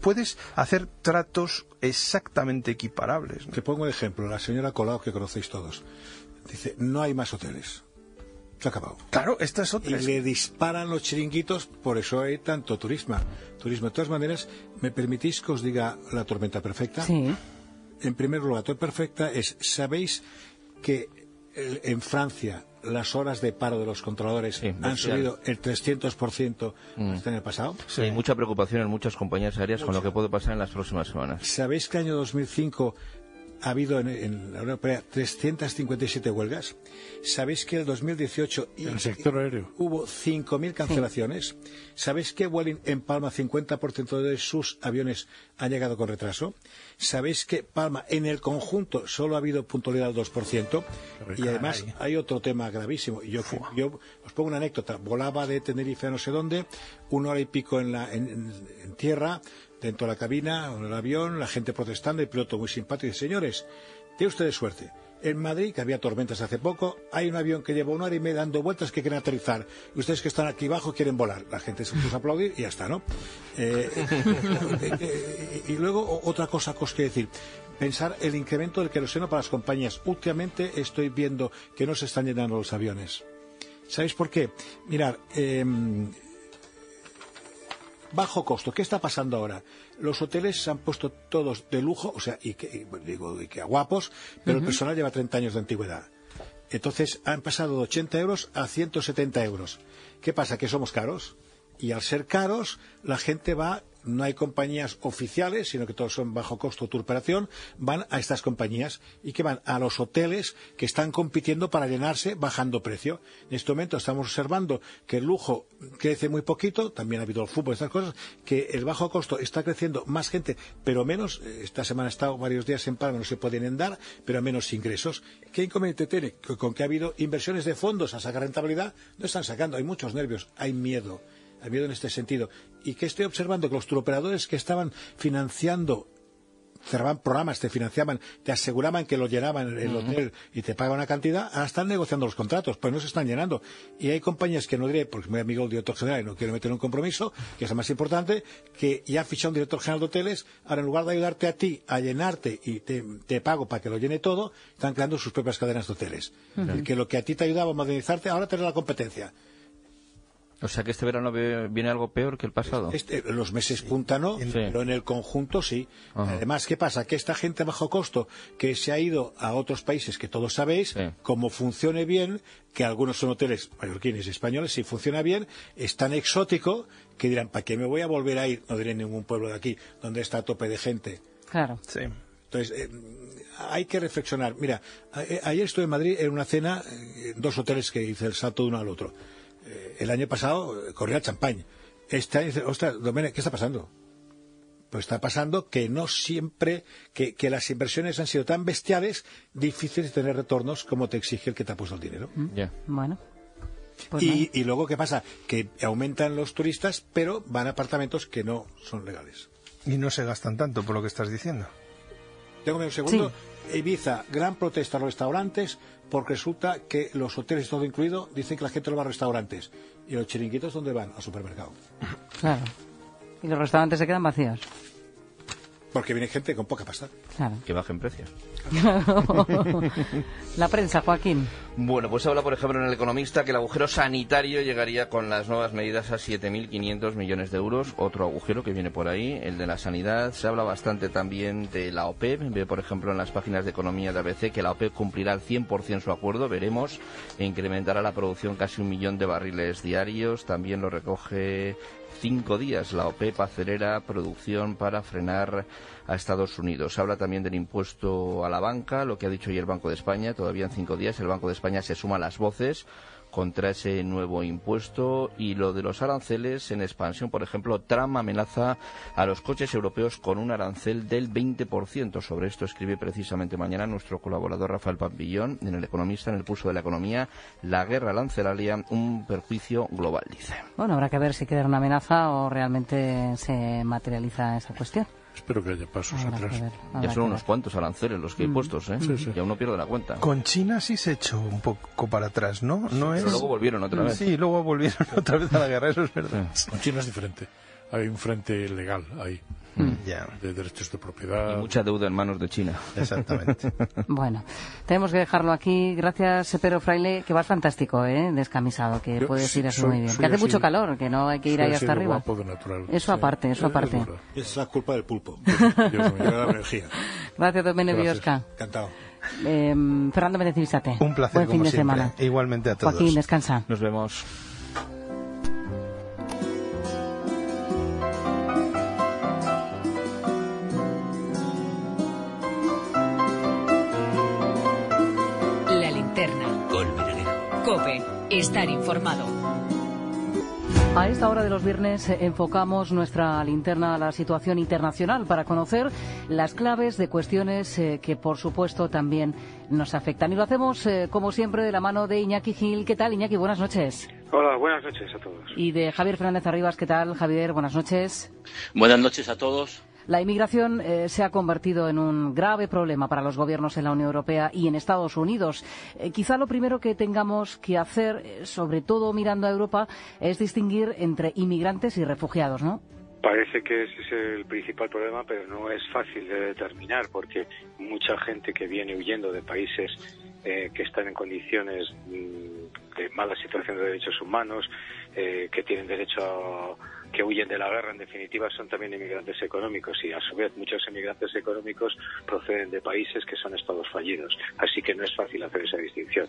[SPEAKER 9] puedes hacer tratos exactamente equiparables, ¿no?
[SPEAKER 8] Te pongo un ejemplo, la señora Colau, que conocéis todos, dice, no hay más hoteles. Se ha acabado.
[SPEAKER 9] Claro, esta es otra.
[SPEAKER 8] Y le disparan los chiringuitos, por eso hay tanto turismo. De todas maneras, ¿me permitís que os diga la tormenta perfecta?
[SPEAKER 3] Sí.
[SPEAKER 8] En primer lugar, la tormenta perfecta es, ¿sabéis que en Francia las horas de paro de los controladores han subido el 300% este año pasado.
[SPEAKER 10] Sí, hay mucha preocupación en muchas compañías aéreas con lo que puede pasar en las próximas semanas.
[SPEAKER 8] ¿Sabéis que el año 2005 ha habido en la Unión Europea 357 huelgas? ¿Sabéis que en el 2018
[SPEAKER 2] en el sector aéreo
[SPEAKER 8] hubo 5.000 cancelaciones? ¿Sabéis que Vueling en Palma 50% de sus aviones han llegado con retraso? ¿Sabéis que Palma en el conjunto solo ha habido puntualidad del 2%? Y además hay otro tema gravísimo. Yo os pongo una anécdota. Volaba de Tenerife a no sé dónde, 1 hora y pico en tierra, dentro de la cabina, en el avión, la gente protestando, el piloto muy simpático, y dice: señores, tienen ustedes suerte. En Madrid, que había tormentas hace poco, hay un avión que lleva 1 hora y media dando vueltas que quieren aterrizar. Y ustedes que están aquí abajo quieren volar. La gente se puso a aplaudir y ya está, ¿no? Y luego, otra cosa que os quiero decir. Pensar el incremento del queroseno para las compañías. Últimamente estoy viendo que no se están llenando los aviones. ¿Sabéis por qué? Mirad, bajo costo. ¿Qué está pasando ahora? Los hoteles se han puesto todos de lujo, o sea, y que a guapos, pero el personal lleva 30 años de antigüedad. Entonces han pasado de 80 euros a 170 euros. ¿Qué pasa? Que somos caros. Y al ser caros, la gente va, no hay compañías oficiales, sino que todos son bajo costo de operación, van a estas compañías y que van a los hoteles que están compitiendo para llenarse bajando precio. En este momento estamos observando que el lujo crece muy poquito, también ha habido el fútbol, estas cosas, que el bajo costo está creciendo más gente, pero menos. Esta semana he estado varios días en Palma, no se pueden endar, pero menos ingresos. ¿Qué inconveniente tiene? Con que ha habido inversiones de fondos a sacar rentabilidad, no están sacando, hay muchos nervios, hay miedo. Hay miedo en este sentido. Y que estoy observando que los turoperadores que estaban financiando, cerraban programas, te financiaban, te aseguraban que lo llenaban el hotel y te pagaban una cantidad, ahora están negociando los contratos, pues no se están llenando. Y hay compañías que no diré, porque es muy amigo del director general y no quiero meter un compromiso, que es el más importante, que ya ha fichado un director general de hoteles, ahora en lugar de ayudarte a ti a llenarte y te pago para que lo llene todo, están creando sus propias cadenas de hoteles. Que lo que a ti te ayudaba a modernizarte, ahora te da la competencia.
[SPEAKER 10] O sea que este verano viene algo peor que el pasado.
[SPEAKER 8] Los meses punta no, pero en el conjunto sí. Además, ¿qué pasa? Que esta gente a bajo costo que se ha ido a otros países que todos sabéis, como funcione bien, que algunos son hoteles mallorquines y españoles, si funciona bien, es tan exótico que dirán: ¿para qué me voy a volver a ir? No diré en ningún pueblo de aquí, donde está a tope de gente.
[SPEAKER 3] Claro.
[SPEAKER 9] Sí.
[SPEAKER 8] Entonces, hay que reflexionar. Mira, ayer estuve en Madrid en una cena, en 2 hoteles que hice el salto de uno al otro. El año pasado corría el champán. Este año dice: ostras, Domènech, ¿qué está pasando? Pues está pasando que no siempre, que las inversiones han sido tan bestiales, difíciles de tener retornos como te exige el que te ha puesto el dinero.
[SPEAKER 3] Bueno. Pues
[SPEAKER 8] y luego, ¿qué pasa? Que aumentan los turistas, pero van a apartamentos que no son legales.
[SPEAKER 9] Y no se gastan tanto, por lo que estás diciendo.
[SPEAKER 8] Tengo un segundo. Ibiza, gran protesta a los restaurantes, porque resulta que los hoteles, todo incluido, dicen que la gente no va a restaurantes. ¿Y los chiringuitos dónde van? Al supermercado.
[SPEAKER 3] Claro. Y los restaurantes se quedan vacíos.
[SPEAKER 8] Porque viene gente con poca pasta.
[SPEAKER 3] Claro.
[SPEAKER 10] Que bajen precios.
[SPEAKER 3] La prensa, Joaquín.
[SPEAKER 10] Bueno, pues habla, por ejemplo, en El Economista que el agujero sanitario llegaría con las nuevas medidas a 7.500 millones de euros. Otro agujero que viene por ahí, el de la sanidad. Se habla bastante también de la OPEP. Ve, por ejemplo, en las páginas de economía de ABC que la OPEP cumplirá al 100% su acuerdo, veremos, e incrementará la producción casi 1 millón de barriles diarios. También lo recoge 5 días. La OPEP acelera producción para frenar a Estados Unidos. Habla también del impuesto a la banca, lo que ha dicho hoy el Banco de España. Todavía en 5 días el Banco de España se suma a las voces contra ese nuevo impuesto. Y lo de los aranceles en expansión, por ejemplo, Trump amenaza a los coches europeos con un arancel del 20%. Sobre esto escribe precisamente mañana nuestro colaborador Rafael Pampillón en El Economista, en el pulso de la economía. La guerra arancelaria, un perjuicio global, dice.
[SPEAKER 3] Bueno, habrá que ver si queda una amenaza o realmente se materializa esa cuestión.
[SPEAKER 2] Espero que haya pasos atrás.
[SPEAKER 10] Ya son unos cuantos aranceles los que hay puestos, ¿eh?
[SPEAKER 2] Sí.
[SPEAKER 10] Ya uno pierde la cuenta.
[SPEAKER 9] Con China sí se echó un poco para atrás, ¿no?
[SPEAKER 10] Pero luego volvieron otra vez.
[SPEAKER 9] Sí, luego volvieron otra vez a la guerra, eso es verdad.
[SPEAKER 2] Con China es diferente. hay un frente legal ahí. De derechos de propiedad.
[SPEAKER 10] Y mucha deuda en manos de China.
[SPEAKER 9] Exactamente.
[SPEAKER 3] Bueno, tenemos que dejarlo aquí. Gracias, Pedro Fraile, que vas fantástico, descamisado, que puedes ir así muy bien. Que hace mucho calor, que no hay que ir ahí hasta arriba.
[SPEAKER 2] Guapo de natural.
[SPEAKER 3] Eso aparte, eso aparte.
[SPEAKER 8] Es la culpa del pulpo. Dios mío, la energía.
[SPEAKER 3] Gracias, Domene Biosca.
[SPEAKER 8] Encantado.
[SPEAKER 3] Fernando Méndez Bistate.
[SPEAKER 9] Un placer,
[SPEAKER 3] buen fin de
[SPEAKER 9] siempre.
[SPEAKER 3] semana.
[SPEAKER 9] Igualmente a todos.
[SPEAKER 3] Joaquín, descansa.
[SPEAKER 10] Nos vemos.
[SPEAKER 1] COPE. Estar informado.
[SPEAKER 3] A esta hora de los viernes enfocamos nuestra linterna a la situación internacional para conocer las claves de cuestiones que, por supuesto, también nos afectan. Y lo hacemos, como siempre, de la mano de Iñaki Gil. ¿Qué tal, Iñaki? Buenas noches.
[SPEAKER 15] Hola, buenas noches a todos.
[SPEAKER 3] Y de Javier Fernández Arribas. ¿Qué tal, Javier? Buenas noches.
[SPEAKER 16] Buenas noches a todos.
[SPEAKER 3] La inmigración se ha convertido en un grave problema para los gobiernos en la Unión Europea y en Estados Unidos. Quizá lo primero que tengamos que hacer, sobre todo mirando a Europa, es distinguir entre inmigrantes y refugiados, ¿no?
[SPEAKER 15] Parece que ese es el principal problema, pero no es fácil de determinar porque mucha gente que viene huyendo de países que están en condiciones de mala situación de derechos humanos, que tienen derecho que huyen de la guerra, en definitiva, son también inmigrantes económicos y, a su vez, muchos inmigrantes económicos proceden de países que son estados fallidos. Así que no es fácil hacer esa distinción.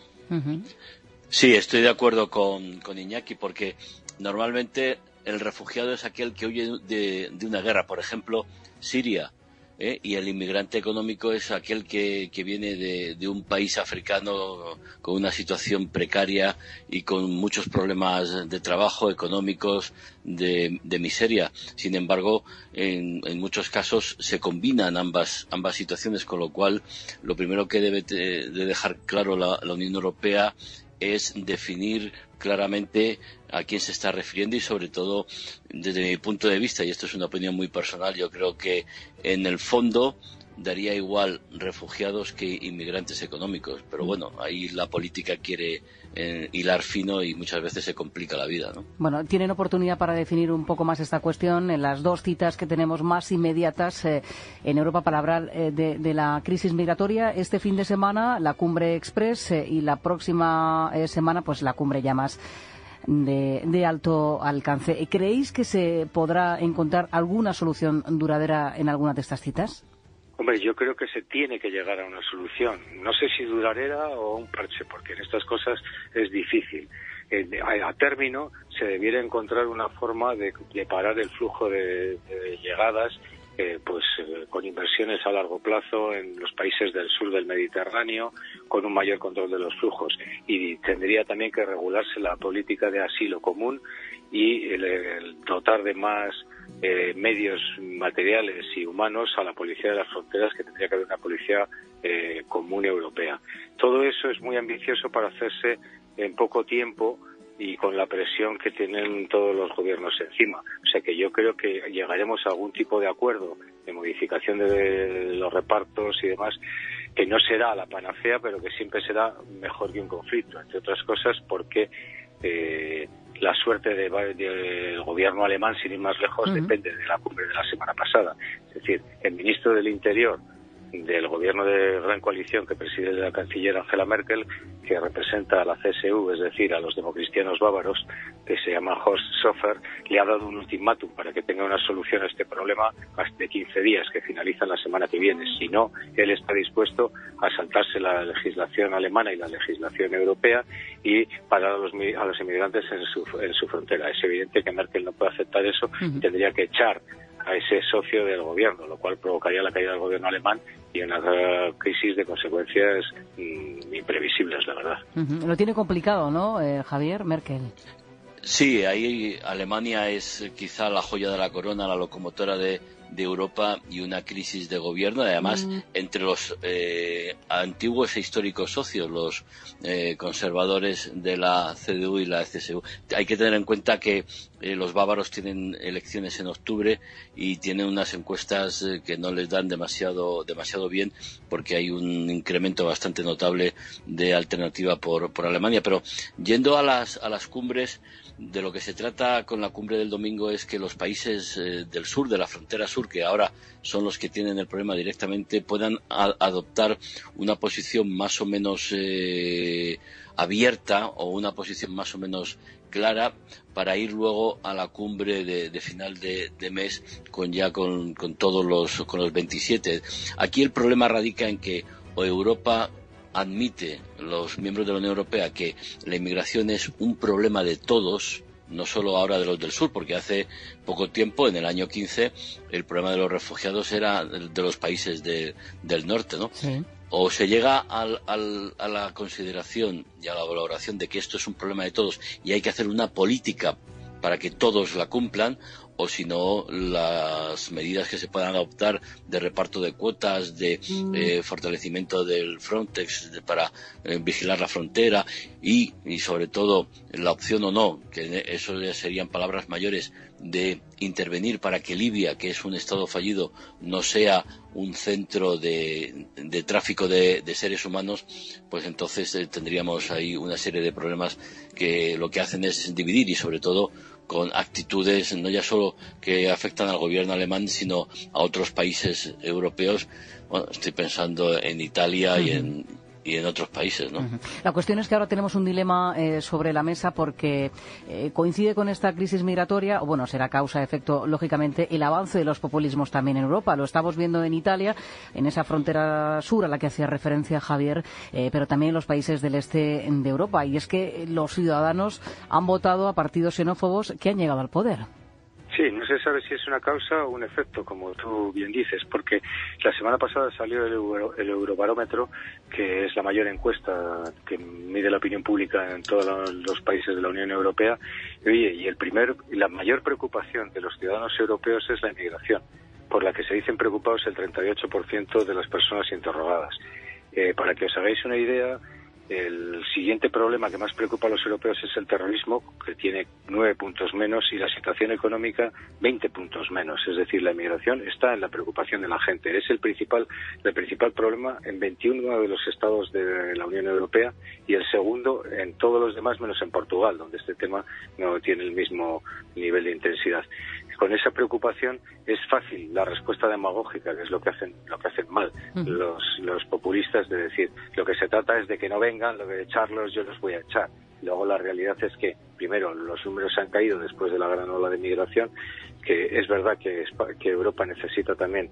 [SPEAKER 16] Sí, estoy de acuerdo con Iñaki, porque normalmente el refugiado es aquel que huye de una guerra, por ejemplo, Siria, y el inmigrante económico es aquel que viene de un país africano con una situación precaria y con muchos problemas de trabajo, económicos, de miseria. Sin embargo, en muchos casos se combinan ambas situaciones, con lo cual lo primero que debe de dejar claro la Unión Europea es definir claramente a quién se está refiriendo y, sobre todo, desde mi punto de vista, y esto es una opinión muy personal, yo creo que en el fondo daría igual refugiados que inmigrantes económicos, pero bueno, ahí la política quiere hilar fino y muchas veces se complica la vida, ¿no?
[SPEAKER 3] Bueno, tienen oportunidad para definir un poco más esta cuestión en las dos citas que tenemos más inmediatas en Europa para hablar de la crisis migratoria. Este fin de semana la Cumbre Express y la próxima semana pues la cumbre ya más de alto alcance. ¿Creéis que se podrá encontrar alguna solución duradera en alguna de estas citas?
[SPEAKER 15] Hombre, yo creo que se tiene que llegar a una solución. No sé si duradera o un parche, porque en estas cosas es difícil. A término se debiera encontrar una forma de parar el flujo de llegadas, con inversiones a largo plazo en los países del sur del Mediterráneo, con un mayor control de los flujos. Y tendría también que regularse la política de asilo común y el dotar de más medios materiales y humanos a la policía de las fronteras, que tendría que haber una policía común europea. Todo eso es muy ambicioso para hacerse en poco tiempo y con la presión que tienen todos los gobiernos encima. O sea que yo creo que llegaremos a algún tipo de acuerdo de modificación de los repartos y demás, que no será la panacea, pero que siempre será mejor que un conflicto, entre otras cosas porque la suerte del gobierno alemán, sin ir más lejos, depende de la cumbre de la semana pasada. Es decir, el ministro del Interior del gobierno de gran coalición que preside la canciller Angela Merkel, que representa a la CSU, es decir, a los democristianos bávaros, que se llama Horst Seehofer, le ha dado un ultimátum para que tenga una solución a este problema hasta 15 días, que finalizan la semana que viene. Si no, él está dispuesto a saltarse la legislación alemana y la legislación europea y parar a los inmigrantes en su frontera. Es evidente que Merkel no puede aceptar eso y tendría que echar a ese socio del gobierno, lo cual provocaría la caída del gobierno alemán y una crisis de consecuencias imprevisibles, la verdad.
[SPEAKER 3] Lo tiene complicado, ¿no, Javier, Merkel?
[SPEAKER 16] Sí, ahí Alemania es quizá la joya de la corona, la locomotora de de Europa y una crisis de gobierno, además entre los antiguos e históricos socios, los conservadores de la CDU y la CSU. Hay que tener en cuenta que los bávaros tienen elecciones en octubre y tienen unas encuestas que no les dan demasiado bien, porque hay un incremento bastante notable de alternativa por Alemania. Pero yendo a las cumbres, de lo que se trata con la cumbre del domingo es que los países del sur, de la frontera sur, que ahora son los que tienen el problema directamente, puedan adoptar una posición más o menos abierta o una posición más o menos clara para ir luego a la cumbre de final de mes con todos los 27. Aquí el problema radica en que o Europa admite, los miembros de la Unión Europea, que la inmigración es un problema de todos, no solo ahora de los del sur, porque hace poco tiempo, en el año 15, el problema de los refugiados era de los países del norte, ¿no? Sí. O se llega a la consideración y a la valoración de que esto es un problema de todos y hay que hacer una política para que todos la cumplan, o si no, las medidas que se puedan adoptar de reparto de cuotas, de fortalecimiento del Frontex para vigilar la frontera y sobre todo la opción o no, que eso ya serían palabras mayores, de intervenir para que Libia, que es un estado fallido, no sea un centro de tráfico de seres humanos, pues entonces tendríamos ahí una serie de problemas que lo que hacen es dividir, y sobre todo con actitudes no ya solo que afectan al gobierno alemán, sino a otros países europeos. Bueno, estoy pensando en Italia y en otros países, ¿no?
[SPEAKER 3] La cuestión es que ahora tenemos un dilema sobre la mesa porque coincide con esta crisis migratoria, o bueno, será causa-efecto, lógicamente, el avance de los populismos también en Europa. Lo estamos viendo en Italia, en esa frontera sur a la que hacía referencia Javier, pero también en los países del este de Europa. Y es que los ciudadanos han votado a partidos xenófobos que han llegado al poder.
[SPEAKER 15] Sí, no se sabe si es una causa o un efecto, como tú bien dices, porque la semana pasada salió el Eurobarómetro, que es la mayor encuesta que mide la opinión pública en todos los países de la Unión Europea, y la mayor preocupación de los ciudadanos europeos es la inmigración, por la que se dicen preocupados el 38% de las personas interrogadas. Para que os hagáis una idea, el siguiente problema que más preocupa a los europeos es el terrorismo, que tiene 9 puntos menos, y la situación económica 20 puntos menos. Es decir, la inmigración está en la preocupación de la gente. Es el principal problema en 21 de los estados de la Unión Europea y el segundo en todos los demás, menos en Portugal, donde este tema no tiene el mismo nivel de intensidad. Con esa preocupación es fácil la respuesta demagógica, que es lo que hacen mal los populistas, de decir, lo que se trata es de que no vengan, lo de echarlos, yo los voy a echar. Luego la realidad es que, primero, los números han caído después de la gran ola de migración, que es verdad que Europa necesita también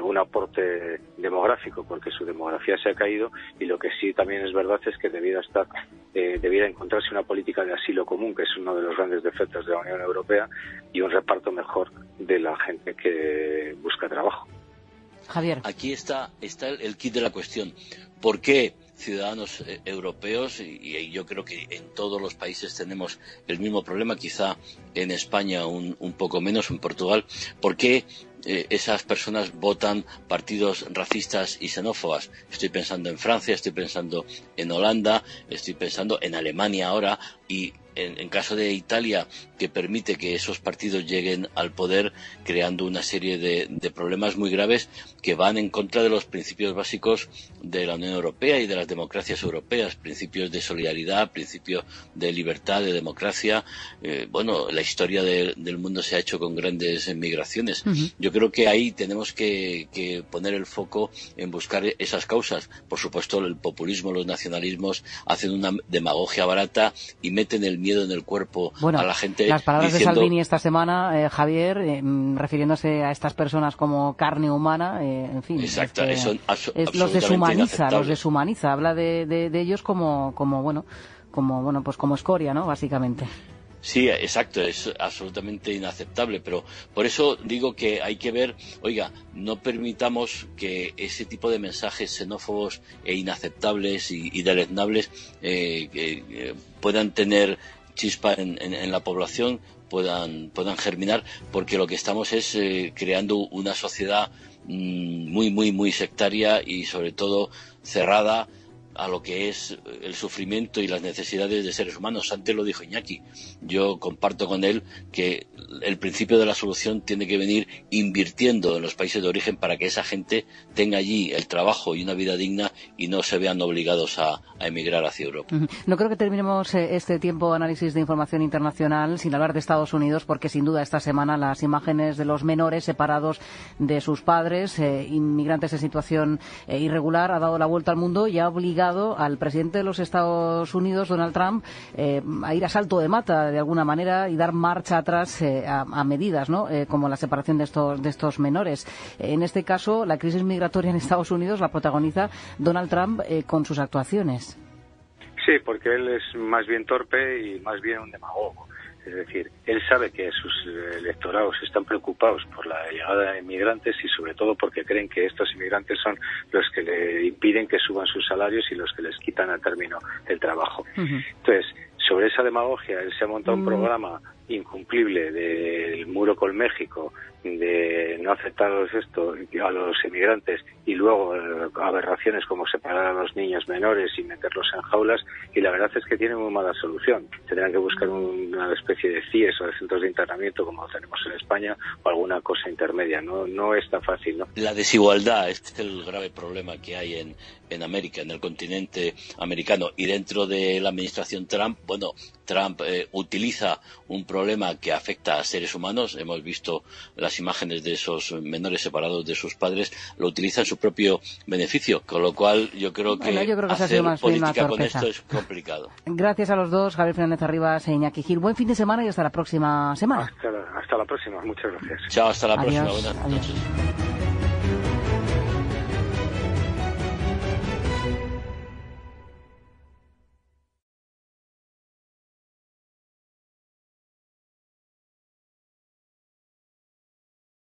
[SPEAKER 15] un aporte demográfico, porque su demografía se ha caído, y lo que sí también es verdad es que debiera encontrarse una política de asilo común, que es uno de los grandes defectos de la Unión Europea, y un reparto mejor de la gente que busca trabajo.
[SPEAKER 3] Javier.
[SPEAKER 16] Aquí está el quid de la cuestión. ¿Por qué ciudadanos europeos, y yo creo que en todos los países tenemos el mismo problema, quizá en España un poco menos, en Portugal, por qué esas personas votan partidos racistas y xenófobas? Estoy pensando en Francia, estoy pensando en Holanda, estoy pensando en Alemania ahora, y en caso de Italia, que permite que esos partidos lleguen al poder, creando una serie de problemas muy graves que van en contra de los principios básicos de la Unión Europea y de las democracias europeas, principios de solidaridad, principios de libertad, de democracia. La historia del mundo se ha hecho con grandes migraciones. Yo creo que ahí tenemos que poner el foco en buscar esas causas. Por supuesto, el populismo, los nacionalismos hacen una demagogia barata y meten el miedo en el cuerpo a la gente.
[SPEAKER 3] Las palabras
[SPEAKER 16] diciendo...
[SPEAKER 3] de Salvini esta semana, Javier, refiriéndose a estas personas como carne humana, en fin.
[SPEAKER 16] Exacto,
[SPEAKER 3] los deshumaniza, habla de ellos como escoria, ¿no? Básicamente.
[SPEAKER 16] Sí, exacto, es absolutamente inaceptable, pero por eso digo que hay que ver, no permitamos que ese tipo de mensajes xenófobos e inaceptables y deleznables puedan tener chispa en la población, puedan germinar, porque lo que estamos es creando una sociedad muy sectaria y sobre todo cerrada a lo que es el sufrimiento y las necesidades de seres humanos. Antes lo dijo Iñaki, yo comparto con él que el principio de la solución tiene que venir invirtiendo en los países de origen para que esa gente tenga allí el trabajo y una vida digna y no se vean obligados a emigrar hacia Europa.
[SPEAKER 3] No creo que terminemos este tiempo de análisis de información internacional sin hablar de Estados Unidos, porque sin duda esta semana las imágenes de los menores separados de sus padres, inmigrantes en situación irregular, ha dado la vuelta al mundo y ha obligado al presidente de los Estados Unidos, Donald Trump, a ir a salto de mata de alguna manera y dar marcha atrás a medidas, ¿no? Como la separación de estos menores. En este caso, la crisis migratoria en Estados Unidos la protagoniza Donald Trump con sus actuaciones.
[SPEAKER 15] Sí, porque él es más bien torpe y más bien un demagogo. Es decir, él sabe que sus electorados están preocupados por la llegada de inmigrantes y sobre todo porque creen que estos inmigrantes son los que le impiden que suban sus salarios y los que les quitan a término el trabajo. Entonces, sobre esa demagogia, él se ha montado un programa incumplible del muro con México, de no aceptar a los inmigrantes y luego aberraciones como separar a los niños menores y meterlos en jaulas, y la verdad es que tiene muy mala solución. Tendrán que buscar una especie de CIES o de centros de internamiento como lo tenemos en España o alguna cosa intermedia. No es tan fácil, ¿no?
[SPEAKER 16] La desigualdad es el grave problema que hay en América, en el continente americano, y dentro de la administración Trump, bueno, Trump utiliza un problema que afecta a seres humanos. Hemos visto las imágenes de esos menores separados de sus padres, lo utiliza en su propio beneficio, con lo cual yo creo que hacer política con esto es complicado.
[SPEAKER 3] Gracias a los dos, Javier Fernández Arribas e Iñaki Gil. Buen fin de semana y hasta la próxima semana.
[SPEAKER 15] Hasta la próxima, muchas gracias.
[SPEAKER 16] Chao, hasta la próxima.
[SPEAKER 3] Buenas noches.